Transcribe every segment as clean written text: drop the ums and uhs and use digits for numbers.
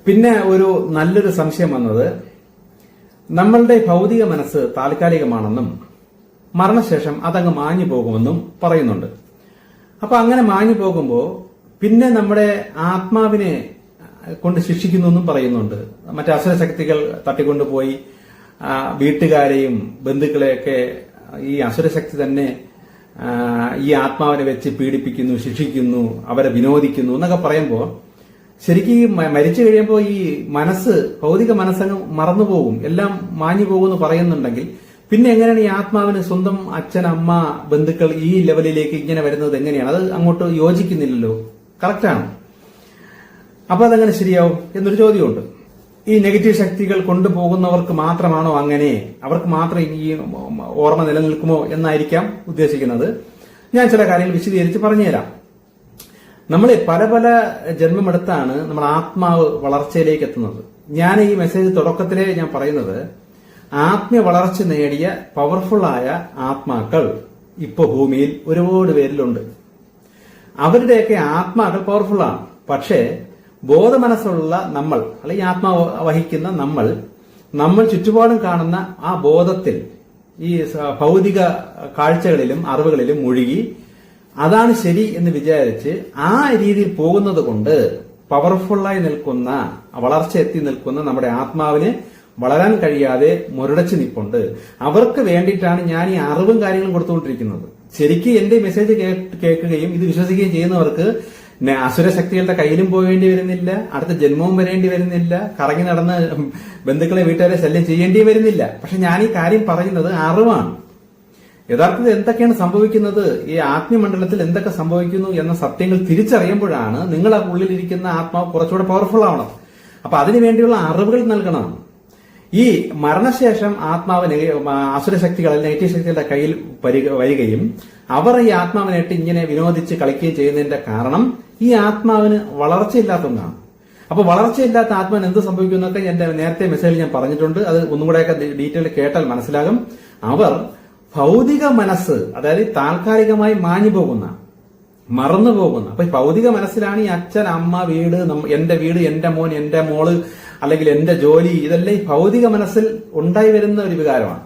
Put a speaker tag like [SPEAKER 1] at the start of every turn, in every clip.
[SPEAKER 1] പിന്നെ ഒരു നല്ലൊരു സംശയം വന്നത്, നമ്മളുടെ ഭൗതിക മനസ്സ് താൽക്കാലികമാണെന്നും മരണശേഷം അതങ്ങ് മാഞ്ഞു പോകുമെന്നും പറയുന്നുണ്ട്. അപ്പൊ അങ്ങനെ മാഞ്ഞു പോകുമ്പോൾ പിന്നെ നമ്മുടെ ആത്മാവിനെ കൊണ്ട് ശിക്ഷിക്കുന്നു എന്നും പറയുന്നുണ്ട്. മറ്റേ അസുരശക്തികൾ തട്ടിക്കൊണ്ടുപോയി വീട്ടുകാരെയും ബന്ധുക്കളെയൊക്കെ ഈ അസുരശക്തി തന്നെ ഈ ആത്മാവിനെ വെച്ച് പീഡിപ്പിക്കുന്നു, ശിക്ഷിക്കുന്നു, അവരെ വിനോദിക്കുന്നു എന്നൊക്കെ പറയുമ്പോൾ ശരിക്കും മരിച്ചു കഴിയുമ്പോൾ ഈ മനസ്സ്, ഭൗതിക മനസ്സങ്ങ് മറന്നുപോകും, എല്ലാം മാഞ്ഞു പോകുമെന്ന് പറയുന്നുണ്ടെങ്കിൽ പിന്നെ എങ്ങനെയാണ് ഈ ആത്മാവിന് സ്വന്തം അച്ഛൻ, അമ്മ, ബന്ധുക്കൾ ഈ ലെവലിലേക്ക് ഇങ്ങനെ വരുന്നത്? എങ്ങനെയാണ്? അത് അങ്ങോട്ട് യോജിക്കുന്നില്ലല്ലോ. കറക്റ്റാണ്. അപ്പൊ അതെങ്ങനെ ശരിയാവും എന്നൊരു ചോദ്യമുണ്ട്. ഈ നെഗറ്റീവ് ശക്തികൾ കൊണ്ടുപോകുന്നവർക്ക് മാത്രമാണോ അങ്ങനെ? അവർക്ക് മാത്രം ഈ ഓർമ്മ നിലനിൽക്കുമോ എന്നായിരിക്കാം ഉദ്ദേശിക്കുന്നത്. ഞാൻ ചില കാര്യങ്ങൾ വിശദീകരിച്ച് പറഞ്ഞുതരാം. നമ്മൾ പല പല ജന്മമെടുത്താണ് നമ്മൾ ആത്മാവ് വളർച്ചയിലേക്ക് എത്തുന്നത്. ഞാൻ ഈ മെസ്സേജ് തുടക്കത്തിലേ ഞാൻ പറയുന്നത്, ആത്മീയ വളർച്ച നേടിയ പവർഫുള്ളായ ആത്മാക്കൾ ഇപ്പൊ ഭൂമിയിൽ ഒരുപാട് പേരിലുണ്ട്. അവരുടെയൊക്കെ ആത്മാക്കൾ പവർഫുള്ളാണ്. പക്ഷേ ബോധമനസ്സുള്ള നമ്മൾ, അല്ലെങ്കിൽ ആത്മാവ് വഹിക്കുന്ന നമ്മൾ ചുറ്റുപാടും കാണുന്ന ആ ബോധത്തിൽ ഈ ഭൗതിക കാഴ്ചകളിലും അറിവുകളിലും മുഴുകി അതാണ് ശരി എന്ന് വിചാരിച്ച് ആ രീതിയിൽ പോകുന്നത് കൊണ്ട് പവർഫുള്ളായി നിൽക്കുന്ന, വളർച്ച എത്തി നിൽക്കുന്ന നമ്മുടെ ആത്മാവിന് വളരാൻ കഴിയാതെ മുരടച്ചു നിൽപ്പുണ്ട്. അവർക്ക് വേണ്ടിയിട്ടാണ് ഞാൻ ഈ അറിവും കാര്യങ്ങളും കൊടുത്തുകൊണ്ടിരിക്കുന്നത്. ശരിക്കും എന്റെ മെസ്സേജ് കേൾക്കുകയും ഇത് വിശ്വസിക്കുകയും ചെയ്യുന്നവർക്ക് അസുരശക്തികളുടെ കയ്യിലും പോവേണ്ടി വരുന്നില്ല, അടുത്ത ജന്മവും വരേണ്ടി വരുന്നില്ല, കറങ്ങി നടന്ന് ബന്ധുക്കളെ, വീട്ടുകാരെ ശല്യം ചെയ്യേണ്ടി വരുന്നില്ല. പക്ഷെ ഞാൻ ഈ കാര്യം പറയുന്നത് അറിവാണ്. യഥാർത്ഥത്തിൽ എന്തൊക്കെയാണ് സംഭവിക്കുന്നത്, ഈ ആത്മീയമണ്ഡലത്തിൽ എന്തൊക്കെ സംഭവിക്കുന്നു എന്ന സത്യങ്ങൾ തിരിച്ചറിയുമ്പോഴാണ് നിങ്ങൾ ആ ഉള്ളിലിരിക്കുന്ന ആത്മാവ് കുറച്ചുകൂടെ പവർഫുൾ ആവണം. അപ്പൊ അതിനുവേണ്ടിയുള്ള അറിവുകൾ നൽകണം. ഈ മരണശേഷം ആത്മാവ് അസുരശക്തികൾ, നെഗറ്റീവ് ശക്തികളുടെ കയ്യിൽ വരികയും അവർ ഈ ആത്മാവിനായിട്ട് ഇങ്ങനെ വിനോദിച്ച് കളിക്കുകയും ചെയ്യുന്നതിന്റെ കാരണം ഈ ആത്മാവിന് വളർച്ചയില്ലാത്തതാണ്. അപ്പൊ വളർച്ചയില്ലാത്ത ആത്മാവിന് എന്ത് സംഭവിക്കുന്നൊക്കെ എന്റെ നേരത്തെ മെസ്സേജിൽ ഞാൻ പറഞ്ഞിട്ടുണ്ട്. അത് ഒന്നും കൂടെയൊക്കെ ഡീറ്റെയിൽ കേട്ടാൽ മനസ്സിലാകും. അവർ ഭൗതിക മനസ്സ്, അതായത് താൽക്കാലികമായി മാഞ്ഞു പോകുന്ന, മറന്നു പോകുന്ന, അപ്പൊ ഭൗതിക മനസ്സിലാണ് ഈ അച്ഛൻ, അമ്മ, വീട്, എന്റെ വീട്, എന്റെ മോൻ, എന്റെ മോള്, അല്ലെങ്കിൽ എന്റെ ജോലി, ഇതെല്ലാം ഈ ഭൗതിക മനസ്സിൽ ഉണ്ടായി വരുന്ന ഒരു വികാരമാണ്.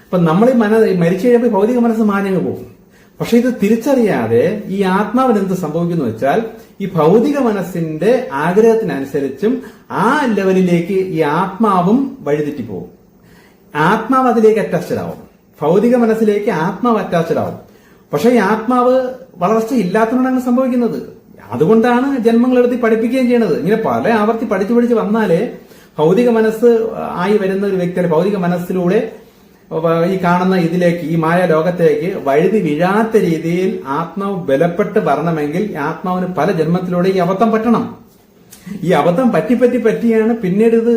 [SPEAKER 1] അപ്പൊ നമ്മൾ ഈ മരിച്ചു കഴിയുമ്പോൾ ഭൗതിക മനസ്സ് മാഞ്ഞങ്ങ് പോകും. പക്ഷെ ഇത് തിരിച്ചറിയാതെ ഈ ആത്മാവിന് എന്ത് സംഭവിക്കുന്നു വെച്ചാൽ ഈ ഭൗതിക മനസ്സിന്റെ ആഗ്രഹത്തിനനുസരിച്ചും ആ ലെവലിലേക്ക് ഈ ആത്മാവും വഴിതെറ്റി പോകും. ആത്മാവ് അതിലേക്ക് അറ്റാച്ച്ഡ് ആവും. ഭൗതിക മനസ്സിലേക്ക് ആത്മാവ് അറ്റാച്ച്ഡ് ആവും. പക്ഷെ ഈ ആത്മാവ് വളർച്ച ഇല്ലാത്തതുകൊണ്ടാണ് സംഭവിക്കുന്നത്. അതുകൊണ്ടാണ് ജന്മങ്ങളെടുത്ത് പഠിപ്പിക്കുകയും ചെയ്യുന്നത്. ഇങ്ങനെ പല ആവർത്തി പഠിച്ചു വന്നാലേ ഭൗതിക മനസ്സ് ആയി വരുന്ന ഒരു വ്യക്തി, ഭൗതിക മനസ്സിലൂടെ ഈ കാണുന്ന ഇതിലേക്ക്, ഈ മായ ലോകത്തേക്ക് വഴുതി വീഴാത്ത രീതിയിൽ ആത്മാവ് ബലപ്പെട്ട് വരണമെങ്കിൽ ആത്മാവിന് പല ജന്മത്തിലൂടെ ഈ അബദ്ധം പറ്റണം. ഈ അബദ്ധം പറ്റിയാണ് പിന്നീട് ഇത്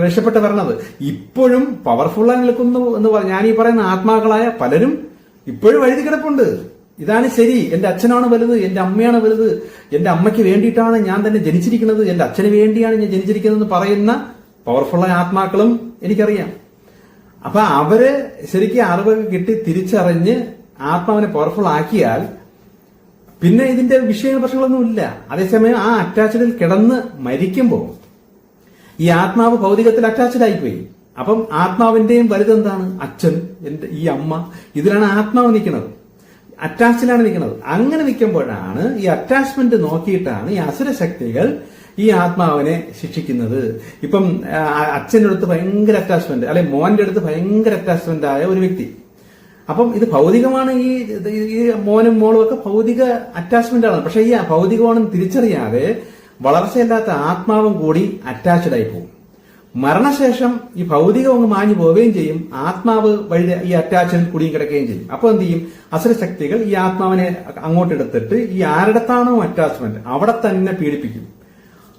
[SPEAKER 1] രക്ഷപ്പെട്ട് വരണത്. ഇപ്പോഴും പവർഫുള്ളായി നിൽക്കുന്നു എന്ന് ഞാൻ ഈ പറയുന്ന ആത്മാക്കളായ പലരും ഇപ്പോഴും വഴുതി കിടപ്പുണ്ട്. ഇതാണ് ശരി, എന്റെ അച്ഛനാണ് വലുത്, എന്റെ അമ്മയാണ് വലുത്, എന്റെ അമ്മയ്ക്ക് വേണ്ടിയിട്ടാണ് ഞാൻ തന്നെ ജനിച്ചിരിക്കുന്നത്, എന്റെ അച്ഛന് വേണ്ടിയാണ് ഞാൻ ജനിച്ചിരിക്കുന്നത് പറയുന്ന പവർഫുള്ളായ ആത്മാക്കളും എനിക്കറിയാം. അപ്പൊ അവര് ശരിക്കും അറിവൊക്കെ കിട്ടി തിരിച്ചറിഞ്ഞ് ആത്മാവിനെ പവർഫുൾ ആക്കിയാൽ പിന്നെ ഇതിന്റെ പ്രശ്നങ്ങളൊന്നുമില്ല. അതേസമയം ആ അറ്റാച്ച്ഡിൽ കിടന്ന് മരിക്കുമ്പോൾ ഈ ആത്മാവ് ഭൗതികത്തിൽ അറ്റാച്ച്ഡ് ആയിപ്പോയി. അപ്പം ആത്മാവിന്റെയും വലുതെന്താണ്? അച്ഛൻ, ഈ അമ്മ, ഇതിലാണ് ആത്മാവ് നിൽക്കുന്നത്, അറ്റാച്ചിലാണ് നിൽക്കുന്നത്. അങ്ങനെ നിൽക്കുമ്പോഴാണ് ഈ അറ്റാച്ച്മെന്റ് നോക്കിയിട്ടാണ് ഈ അസുരശക്തികൾ ഈ ആത്മാവിനെ ശിക്ഷിക്കുന്നത്. ഇപ്പം അച്ഛൻ്റെ അടുത്ത് ഭയങ്കര അറ്റാച്ച്മെന്റ്, അല്ലെ മോന്റെ അടുത്ത് ഭയങ്കര അറ്റാച്ച്മെന്റ് ആയ ഒരു വ്യക്തി, അപ്പം ഇത് ഭൗതികമാണ്. ഈ മോനും മോളും ഒക്കെ ഭൗതിക അറ്റാച്ച്മെന്റ് ആണ്. പക്ഷെ ഈ ഭൗതികമാണെന്ന് തിരിച്ചറിയാതെ വളർച്ചയില്ലാത്ത ആത്മാവും കൂടി അറ്റാച്ച്ഡ് ആയി പോകും. മരണശേഷം ഈ ഭൗതികം അങ്ങ് മാഞ്ഞു പോവുകയും ചെയ്യും, ആത്മാവ് വഴി ഈ അറ്റാച്ച്മെന്റ് കുടിയും കിടക്കുകയും ചെയ്യും. അപ്പൊ എന്ത് ചെയ്യും? അസുരശക്തികൾ ഈ ആത്മാവിനെ അങ്ങോട്ടെടുത്തിട്ട് ഈ ആരുടെത്താണോ അറ്റാച്ച്മെന്റ് അവിടെ തന്നെ പീഡിപ്പിക്കും.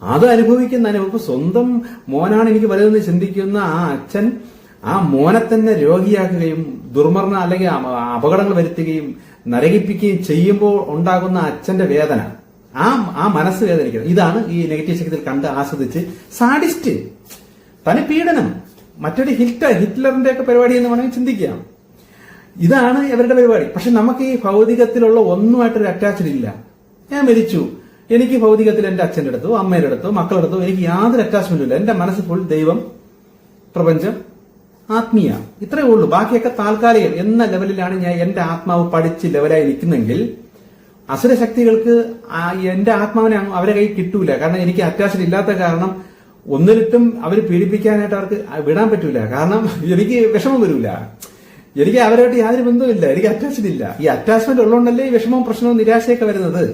[SPEAKER 1] അത് അനുഭവിക്കുന്ന അനുഭവം സ്വന്തം മോനാണ് എനിക്ക് വലുതെന്ന് ചിന്തിക്കുന്ന ആ അച്ഛൻ ആ മോനെ തന്നെ രോഗിയാക്കുകയും ദുർമരണ അല്ലെങ്കിൽ അപകടങ്ങൾ വരുത്തുകയും നരകിപ്പിക്കുകയും ചെയ്യുമ്പോൾ ഉണ്ടാകുന്ന അച്ഛന്റെ വേദന, ആ മനസ്സ് വേദനിക്കുന്നത്. ഇതാണ് ഈ നെഗറ്റീവ് ശക്തിയിൽ കണ്ട് ആസ്വദിച്ച് സാഡിസ്റ്റ്, തനി പീഡനം, മറ്റൊരു ഹിറ്റ്ലറിന്റെ ഒക്കെ പരിപാടി എന്ന് വേണമെങ്കിൽ ചിന്തിക്കാം. ഇതാണ് ഇവരുടെ പരിപാടി. പക്ഷെ നമുക്ക് ഈ ഭൗതികത്തിലുള്ള ഒന്നുമായിട്ടൊരു അറ്റാച്ച്ഡ് ഇല്ല. ഞാൻ മരിച്ചു, എനിക്ക് ഭൗതികത്തിൽ എന്റെ അച്ഛന്റെ അടുത്തോ അമ്മയുടെ അടുത്തോ മക്കളുടെ അടുത്തോ എനിക്ക് യാതൊരു അറ്റാച്ച്മെന്റും ഇല്ല. എന്റെ മനസ്സ് ഫുൾ ദൈവം, പ്രപഞ്ചം, ആത്മീയ, ഇത്രയേ ഉള്ളൂ. ബാക്കിയൊക്കെ താൽക്കാലികം എന്ന ലെവലിലാണ് ഞാൻ എന്റെ ആത്മാവ് പഠിച്ച് ലെവലായി നിൽക്കുന്നെങ്കിൽ അസുരശക്തികൾക്ക് എന്റെ ആത്മാവിനെ അവരെ കൈ കിട്ടൂല. കാരണം എനിക്ക് അറ്റാച്ച്മെന്റ് ഇല്ലാത്ത കാരണം ഒന്നിലിട്ടും അവർ പീഡിപ്പിക്കാനായിട്ട് അവർക്ക് വിടാൻ പറ്റൂല. കാരണം എനിക്ക് വിഷമം വരൂല. എനിക്ക് അവരായിട്ട് യാതൊരു ബന്ധവുമില്ല. എനിക്ക് അറ്റാച്ച്മെന്റ് ഇല്ല. ഈ അറ്റാച്ച്മെന്റ് ഉള്ളതുകൊണ്ടല്ലേ ഈ വിഷമവും പ്രശ്നവും നിരാശയൊക്കെ വരുന്നത്.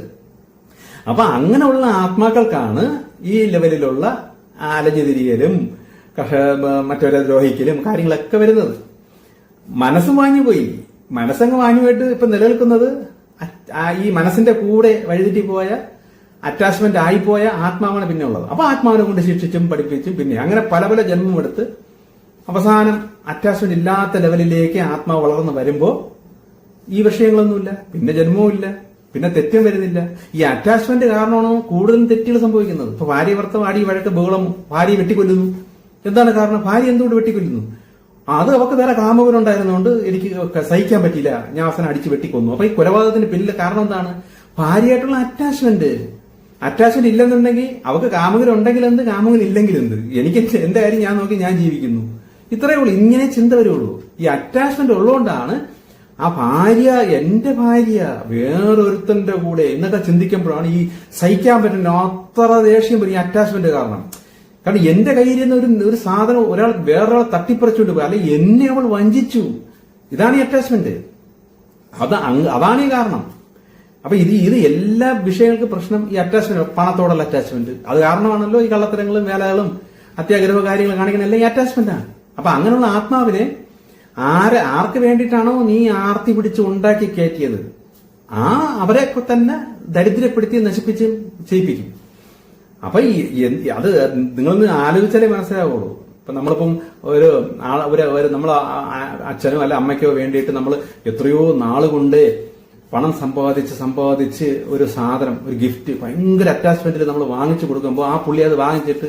[SPEAKER 1] അപ്പൊ അങ്ങനെയുള്ള ആത്മാക്കൾക്കാണ് ഈ ലെവലിലുള്ള അലഞ്ഞുതിരിയലും മറ്റവരെ ദ്രോഹിക്കലും കാര്യങ്ങളൊക്കെ വരുന്നത്. മനസ്സ് വാങ്ങിപ്പോയി. മനസ്സങ്ങ് വാങ്ങിപ്പോയിട്ട് ഇപ്പൊ നിലനിൽക്കുന്നത് ഈ മനസ്സിന്റെ കൂടെ വഴിതെറ്റി പോയ അറ്റാച്ച്മെന്റ് ആയിപ്പോയ ആത്മാവാണ് പിന്നെ ഉള്ളത്. അപ്പൊ ആത്മാവിനെ കൊണ്ട് ശിക്ഷിച്ചും പഠിപ്പിച്ചും പിന്നെ അങ്ങനെ പല പല ജന്മം എടുത്ത് അവസാനം അറ്റാച്ച്മെന്റ് ഇല്ലാത്ത ലെവലിലേക്ക് ആത്മാവ് വളർന്നു വരുമ്പോ ഈ വിഷയങ്ങളൊന്നുമില്ല, പിന്നെ ജന്മവും ഇല്ല, പിന്നെ തെറ്റും വരുന്നില്ല. ഈ അറ്റാച്ച്മെന്റ് കാരണമാണോ കൂടുതലും തെറ്റുകൾ സംഭവിക്കുന്നത്. ഇപ്പൊ ഭാര്യ ഭർത്താവ് ആടി വഴക്ക് ബഹളം, ഭാര്യ വെട്ടിക്കൊല്ലുന്നു. എന്താണ് കാരണം? ഭാര്യ എന്തുകൊണ്ട് വെട്ടിക്കൊല്ലുന്നു? അത് അവർക്ക് വേറെ കാമുകനുണ്ടായിരുന്നുകൊണ്ട് എനിക്ക് സഹിക്കാൻ പറ്റിയില്ല, ഞാൻ അവസാനം അടിച്ച് വെട്ടിക്കൊന്നു. അപ്പൊ ഈ കൊലപാതകത്തിന് പിന്നിലെ കാരണം എന്താണ്? ഭാര്യയായിട്ടുള്ള അറ്റാച്ച്മെന്റ് ഇല്ലെന്നുണ്ടെങ്കിൽ അവർക്ക് കാമുകനുണ്ടെങ്കിൽ എന്ത്, കാമുകൻ ഇല്ലെങ്കിൽ എന്ത്, എനിക്ക് എന്റെ കാര്യം ഞാൻ നോക്കി ഞാൻ ജീവിക്കുന്നു. ഇത്രയേ ഉള്ളൂ. ഇങ്ങനെ ചിന്ത വരുള്ളൂ. ഈ അറ്റാച്ച്മെന്റ് ഉള്ളതുകൊണ്ടാണ് ആ ഭാര്യ എന്റെ ഭാര്യ വേറൊരുത്തന്റെ കൂടെ എന്നൊക്കെ ചിന്തിക്കുമ്പോഴാണ് ഈ സഹിക്കാൻ പറ്റുന്ന അത്ര ദേഷ്യം വരും. ഈ അറ്റാച്ച്മെന്റ് കാരണം എന്റെ കയ്യിൽ നിന്ന് ഒരു സാധനം ഒരാൾ വേറൊരാൾ തട്ടിപ്പറിച്ചുകൊണ്ട് പോയി, അല്ലെങ്കിൽ എന്നെ അവൾ വഞ്ചിച്ചു. ഇതാണ് ഈ അറ്റാച്ച്മെന്റ്. അതാണ് ഈ കാരണം. അപ്പൊ ഇത് എല്ലാ വിഷയങ്ങൾക്ക് പ്രശ്നം ഈ അറ്റാച്ച്മെന്റ്, പണത്തോടുള്ള അറ്റാച്ച്മെന്റ്. അത് കാരണമാണല്ലോ ഈ കള്ളത്തരങ്ങളും വേലകളും അത്യാഗ്രഹ കാര്യങ്ങൾ കാണിക്കുന്ന എല്ലാം ഈ അറ്റാച്ച്മെന്റ് ആണ്. അപ്പൊ അങ്ങനെയുള്ള ആത്മാവിനെ ആർക്ക് വേണ്ടിയിട്ടാണോ നീ ആർത്തി പിടിച്ച് ഉണ്ടാക്കി കയറ്റിയത്, അവരെ തന്നെ ദരിദ്രപ്പെടുത്തി നശിപ്പിച്ച് ചെയ്യിപ്പിക്കും. അപ്പൊ അത് നിങ്ങളൊന്ന് ആലോചിച്ചാലേ മനസ്സിലാവുള്ളൂ. ഇപ്പൊ നമ്മളിപ്പം നമ്മൾ അച്ഛനോ അല്ല അമ്മയ്ക്കോ വേണ്ടിയിട്ട് നമ്മൾ എത്രയോ നാളുകൊണ്ട് പണം സമ്പാദിച്ച് ഒരു സാധനം, ഒരു ഗിഫ്റ്റ് ഭയങ്കര അറ്റാച്ച്മെന്റിൽ നമ്മൾ വാങ്ങിച്ചു കൊടുക്കുമ്പോൾ ആ പുള്ളി അത് വാങ്ങിച്ചിട്ട്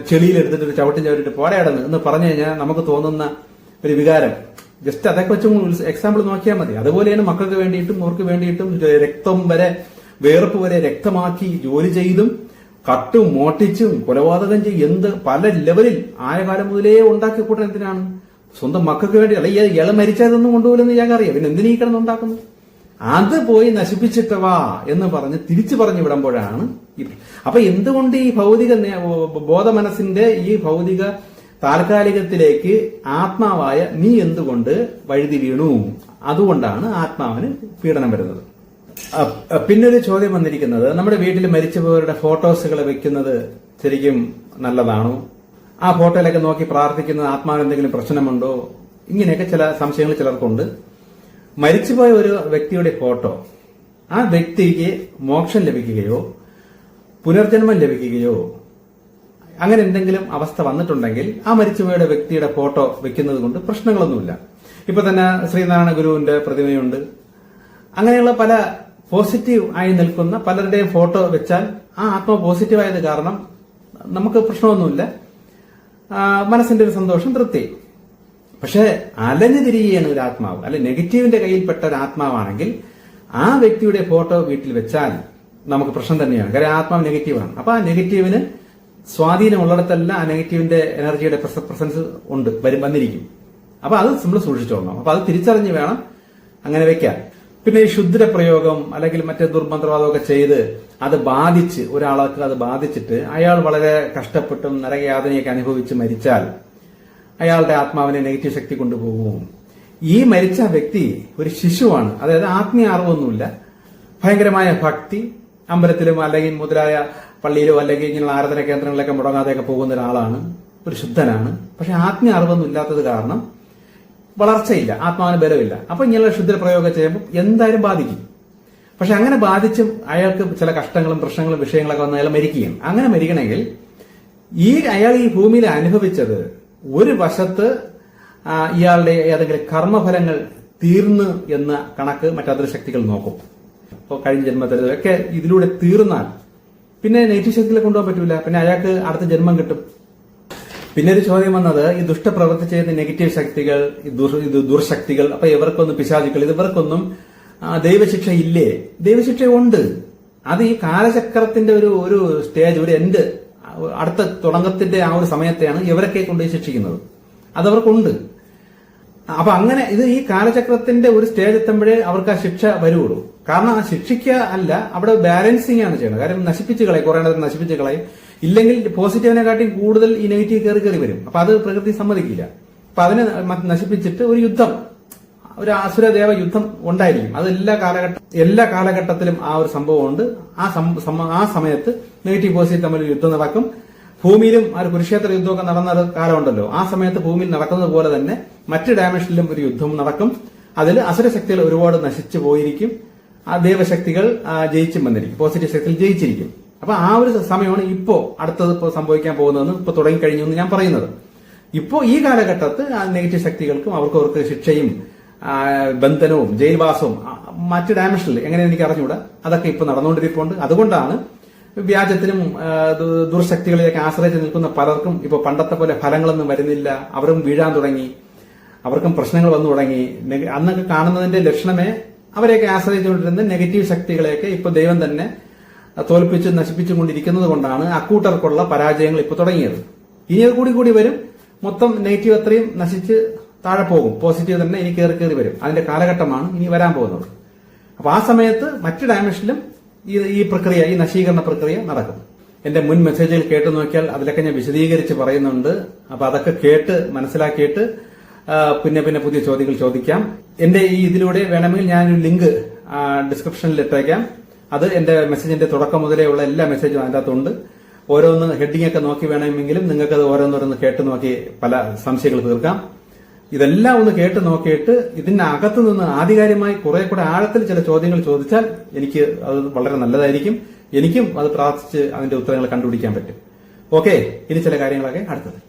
[SPEAKER 1] ചെളിയിലെടുത്തിട്ട് ചവിട്ടിട്ട് പോരാടുന്നു എന്ന് പറഞ്ഞു കഴിഞ്ഞാൽ നമുക്ക് തോന്നുന്ന ഒരു വികാരം ജസ്റ്റ് അതൊക്കെ വെച്ച് എക്സാമ്പിൾ നോക്കിയാൽ മതി. അതുപോലെയാണ് മക്കൾക്ക് വേണ്ടിയിട്ടും അവർക്ക് വേണ്ടിയിട്ടും രക്തം വരെ, വേർപ്പ് വരെ രക്തമാക്കി ജോലി ചെയ്തും കട്ടും മോട്ടിച്ചും കൊലപാതകം ചെയ്യും പല ലെവലിൽ ആയ കാലം മുതലേ ഉണ്ടാക്കി കൂട്ടാൻ എന്തിനാണ്? സ്വന്തം മക്കൾക്ക് വേണ്ടി. അല്ല ഇയാളെ മരിച്ചതൊന്നും കൊണ്ടുപോലെന്ന് ഇയാൾക്ക് അറിയാം. പിന്നെ എന്തിനീ കിടന്നുണ്ടാക്കുന്നു? അത് പോയി നശിപ്പിച്ചിട്ടവാ എന്ന് പറഞ്ഞ് തിരിച്ചു പറഞ്ഞു വിടുമ്പോഴാണ് അപ്പൊ എന്തുകൊണ്ട് ഈ ഭൗതിക ബോധമനസ്സിന്റെ ഈ ഭൗതിക താൽക്കാലികത്തിലേക്ക് ആത്മാവായ നീ എന്തുകൊണ്ട് വഴുതി വീണു? അതുകൊണ്ടാണ് ആത്മാവിന് പീഡനം വരുന്നത്. പിന്നൊരു ചോദ്യം വന്നിരിക്കുന്നത്, നമ്മുടെ വീട്ടിൽ മരിച്ചുപോയവരുടെ ഫോട്ടോസുകൾ വെക്കുന്നത് ശരിക്കും നല്ലതാണോ? ആ ഫോട്ടോയിലൊക്കെ നോക്കി പ്രാർത്ഥിക്കുന്നത് ആത്മാവിന് എന്തെങ്കിലും പ്രശ്നമുണ്ടോ? ഇങ്ങനെയൊക്കെ ചില സംശയങ്ങൾ ചിലർക്കുണ്ട്. മരിച്ചുപോയ ഒരു വ്യക്തിയുടെ ഫോട്ടോ ആ വ്യക്തിക്ക് മോക്ഷം ലഭിക്കുകയോ പുനർജന്മം ലഭിക്കുകയോ അങ്ങനെ എന്തെങ്കിലും അവസ്ഥ വന്നിട്ടുണ്ടെങ്കിൽ ആ മരിച്ചുപോയ വ്യക്തിയുടെ ഫോട്ടോ വെക്കുന്നത് കൊണ്ട് പ്രശ്നങ്ങളൊന്നുമില്ല. ഇപ്പൊ തന്നെ ശ്രീനാരായണ ഗുരുവിന്റെ പ്രതിമയുണ്ട്. അങ്ങനെയുള്ള പല പോസിറ്റീവ് ആയി നിൽക്കുന്ന പലരുടെയും ഫോട്ടോ വെച്ചാൽ ആ ആത്മ പോസിറ്റീവ് ആയത് കാരണം നമുക്ക് പ്രശ്നമൊന്നുമില്ല, മനസ്സിന്റെ ഒരു സന്തോഷം, തൃപ്തി. പക്ഷെ അലഞ്ഞു തിരികെയാണ് ഒരു ആത്മാവ്, അല്ലെ നെഗറ്റീവിന്റെ കയ്യിൽപ്പെട്ട ഒരു ആത്മാവാണെങ്കിൽ ആ വ്യക്തിയുടെ ഫോട്ടോ വീട്ടിൽ വെച്ചാൽ നമുക്ക് പ്രശ്നം തന്നെയാണ്. കാര്യം ആത്മാവ് നെഗറ്റീവാണ്. അപ്പൊ ആ നെഗറ്റീവിന് സ്വാധീനമുള്ളിടത്തല്ല ആ നെഗറ്റീവിന്റെ എനർജിയുടെ പ്രസൻസ് ഉണ്ട്, വന്നിരിക്കും. അപ്പൊ അത് നമ്മൾ സൂക്ഷിച്ചോളണം. അപ്പൊ അത് തിരിച്ചറിഞ്ഞ് വേണം അങ്ങനെ വെക്കാൻ. പിന്നെ ഈ ക്ഷുദ്ര പ്രയോഗം അല്ലെങ്കിൽ മറ്റേ ദുർമന്ത്രവാദമൊക്കെ ചെയ്ത് അത് ബാധിച്ച് ഒരാൾക്ക് അത് ബാധിച്ചിട്ട് അയാൾ വളരെ കഷ്ടപ്പെട്ടും നരകയാതനയൊക്കെ അനുഭവിച്ച് മരിച്ചാൽ അയാളുടെ ആത്മാവിനെ നെഗറ്റീവ് ശക്തി കൊണ്ടുപോകും. ഈ മരിച്ച വ്യക്തി ഒരു ശിശുവാണ്, അതായത് ആത്മീയ അറിവൊന്നുമില്ല, ഭയങ്കരമായ ഭക്തി, അമ്പലത്തിലും അല്ലെങ്കിൽ മുതലായ പള്ളിയിലോ അല്ലെങ്കിൽ ഇങ്ങനെയുള്ള ആരാധന കേന്ദ്രങ്ങളിലൊക്കെ മുടങ്ങാതെയൊക്കെ പോകുന്ന ഒരാളാണ്, ഒരു ശുദ്ധനാണ്. പക്ഷെ ആത്മീയ അറിവൊന്നും ഇല്ലാത്തത് കാരണം വളർച്ചയില്ല, ആത്മാവിന് ബലമില്ല. അപ്പൊ ഇങ്ങനെയുള്ള ക്ഷുദ്ര പ്രയോഗം ചെയ്യുമ്പോൾ എന്തായാലും ബാധിക്കും. പക്ഷെ അങ്ങനെ ബാധിച്ചും അയാൾക്ക് ചില കഷ്ടങ്ങളും പ്രശ്നങ്ങളും വിഷയങ്ങളൊക്കെ വന്ന് അയാൾ മരിക്കുകയും അങ്ങനെ മരിക്കണമെങ്കിൽ അയാൾ ഈ ഭൂമിയിൽ അനുഭവിച്ചത് ഒരു വശത്ത് ഇയാളുടെ ഏതെങ്കിലും കർമ്മഫലങ്ങൾ തീർന്നു എന്ന കണക്ക് മറ്റൊരു ശക്തികൾ നോക്കും. ഇപ്പോൾ കഴിഞ്ഞ ജന്മത്തിൽ ഒക്കെ ഇതിലൂടെ തീർന്നാൽ പിന്നെ നെഗറ്റീവ് ശക്തികളെ കൊണ്ടുപോകാൻ പറ്റൂല, പിന്നെ അയാൾക്ക് അടുത്ത ജന്മം കിട്ടും. പിന്നെ ഒരു ചോദ്യം വന്നത് ഈ ദുഷ്ടപ്രവൃത്തി ചെയ്യുന്ന നെഗറ്റീവ് ശക്തികൾ, ദുർശക്തികൾ, അപ്പൊ ഇവർക്കൊന്നും പിശാചുക്കൾ, ഇവർക്കൊന്നും ദൈവശിക്ഷ ഇല്ലേ? ദൈവശിക്ഷ ഉണ്ട്. അത് ഈ കാലചക്രത്തിന്റെ ഒരു സ്റ്റേജ്, ഒരു എൻഡ്, അടുത്ത തുടക്കത്തിന്റെ ആ ഒരു സമയത്തെയാണ് ഇവരൊക്കെ കൊണ്ടുപോയി ശിക്ഷിക്കുന്നത്. അതവർക്കുണ്ട്. അപ്പൊ അങ്ങനെ ഇത് ഈ കാലചക്രത്തിന്റെ ഒരു സ്റ്റേജ് എത്തുമ്പോഴേ അവർക്ക് ആ ശിക്ഷ വരുള്ളൂ. കാരണം ആ ശിക്ഷിക്കുക അല്ല, അവിടെ ബാലൻസിങ് ആണ് ചെയ്യുന്നത്. കാര്യം നശിപ്പിച്ച് കളയും, കുറെ നേരം നശിപ്പിച്ച് കളയും. ഇല്ലെങ്കിൽ പോസിറ്റീവിനെക്കാട്ടി കൂടുതൽ ഈ നെഗറ്റീവ് കയറി വരും. അപ്പൊ അത് പ്രകൃതി സമ്മതിക്കില്ല. അപ്പൊ അതിനെ നശിപ്പിച്ചിട്ട് ഒരു യുദ്ധം, ഒരു അസുരദേവ യുദ്ധം ഉണ്ടായിരിക്കും. അത് എല്ലാ കാലഘട്ടത്തിലും ആ ഒരു സംഭവമുണ്ട്. ആ സമയത്ത് നെഗറ്റീവ് പോസിറ്റീവ് തമ്മിൽ യുദ്ധം നടക്കും. ഭൂമിയിലും ആ ഒരു കുരുക്ഷേത്ര യുദ്ധമൊക്കെ നടന്ന കാലമുണ്ടല്ലോ, ആ സമയത്ത് ഭൂമിയിൽ നടക്കുന്നത് പോലെ തന്നെ മറ്റ് ഡയമെൻഷനിലും ഒരു യുദ്ധം നടക്കും. അതിൽ അസുരശക്തികൾ ഒരുപാട് നശിച്ചു പോയിരിക്കും. ആ ദേവശക്തികൾ ജയിച്ചും വന്നിരിക്കും, പോസിറ്റീവ് ശക്തികൾ ജയിച്ചിരിക്കും. അപ്പൊ ആ ഒരു സമയമാണ് അടുത്തത് സംഭവിക്കാൻ പോകുന്നതെന്ന് ഇപ്പൊ തുടങ്ങിക്കഴിഞ്ഞു എന്ന് ഞാൻ പറയുന്നത്. ഇപ്പോ ഈ കാലഘട്ടത്തിൽ നെഗറ്റീവ് ശക്തികൾക്കും അവർക്ക് ശിക്ഷയും ബന്ധനവും ജയിൽവാസവും മറ്റ് ഡയമെൻഷനിൽ എങ്ങനെ എനിക്ക് അറിഞ്ഞുകൂടാ, അതൊക്കെ ഇപ്പൊ നടന്നുകൊണ്ടിരിപ്പുണ്ട്. അതുകൊണ്ടാണ് വ്യാജത്തിനും ദുർശക്തികളെയൊക്കെ ആശ്രയിച്ച് നിൽക്കുന്ന പലർക്കും ഇപ്പൊ പണ്ടത്തെ പോലെ ഫലങ്ങളൊന്നും വരുന്നില്ല. അവരും വീഴാൻ തുടങ്ങി, അവർക്കും പ്രശ്നങ്ങൾ വന്നു തുടങ്ങി. അന്നൊക്കെ കാണുന്നതിന്റെ ലക്ഷണമേ അവരെയൊക്കെ ആശ്രയിച്ചുകൊണ്ടിരുന്ന നെഗറ്റീവ് ശക്തികളെയൊക്കെ ഇപ്പൊ ദൈവം തന്നെ തോൽപ്പിച്ച് നശിപ്പിച്ചുകൊണ്ടിരിക്കുന്നത് കൊണ്ടാണ് അക്കൂട്ടർക്കുള്ള പരാജയങ്ങൾ ഇപ്പൊ തുടങ്ങിയത്. ഇനി അത് കൂടി വരും. മൊത്തം നെഗറ്റീവ് അത്രയും നശിച്ച് താഴെ പോകും, പോസിറ്റീവ് തന്നെ ഇനി കയറി വരും. അതിന്റെ കാലഘട്ടമാണ് ഇനി വരാൻ പോകുന്നത്. അപ്പൊ ആ സമയത്ത് മറ്റ് ഡയമെൻഷനിലും ഈ പ്രക്രിയ, ഈ നശീകരണ പ്രക്രിയ നടക്കും. എന്റെ മുൻ മെസ്സേജുകൾ കേട്ടു നോക്കിയാൽ അതിലൊക്കെ ഞാൻ വിശദീകരിച്ച് പറയുന്നുണ്ട്. അപ്പൊ അതൊക്കെ കേട്ട് മനസ്സിലാക്കിയിട്ട് പിന്നെ പുതിയ ചോദ്യങ്ങൾ ചോദിക്കാം. എന്റെ ഈ ഇതിലൂടെ വേണമെങ്കിൽ ഞാനൊരു ലിങ്ക് ഡിസ്ക്രിപ്ഷനിൽ ഇട്ടേക്കാം. അത് എന്റെ മെസ്സേജിന്റെ തുടക്കം മുതലേ ഉള്ള എല്ലാ മെസ്സേജും അതിന്റെ അകത്തുണ്ട്. ഓരോന്ന് ഹെഡിംഗ് ഒക്കെ നോക്കി വേണമെങ്കിലും നിങ്ങൾക്ക് അത് ഓരോന്നോരോന്ന് കേട്ട് നോക്കി പല സംശയങ്ങൾ തീർക്കാം. ഇതെല്ലാം ഒന്ന് കേട്ട് നോക്കിയിട്ട് ഇതിനകത്തു നിന്ന് ആധികാരികമായി കുറെ കൂടെ ആഴത്തിൽ ചില ചോദ്യങ്ങൾ ചോദിച്ചാൽ എനിക്ക് അത് വളരെ നല്ലതായിരിക്കും. എനിക്കും അത് പ്രാർത്ഥിച്ച് അതിന്റെ ഉത്തരങ്ങൾ കണ്ടുപിടിക്കാൻ പറ്റും. ഓക്കെ, ഇനി ചില കാര്യങ്ങളൊക്കെ അടുത്തത്.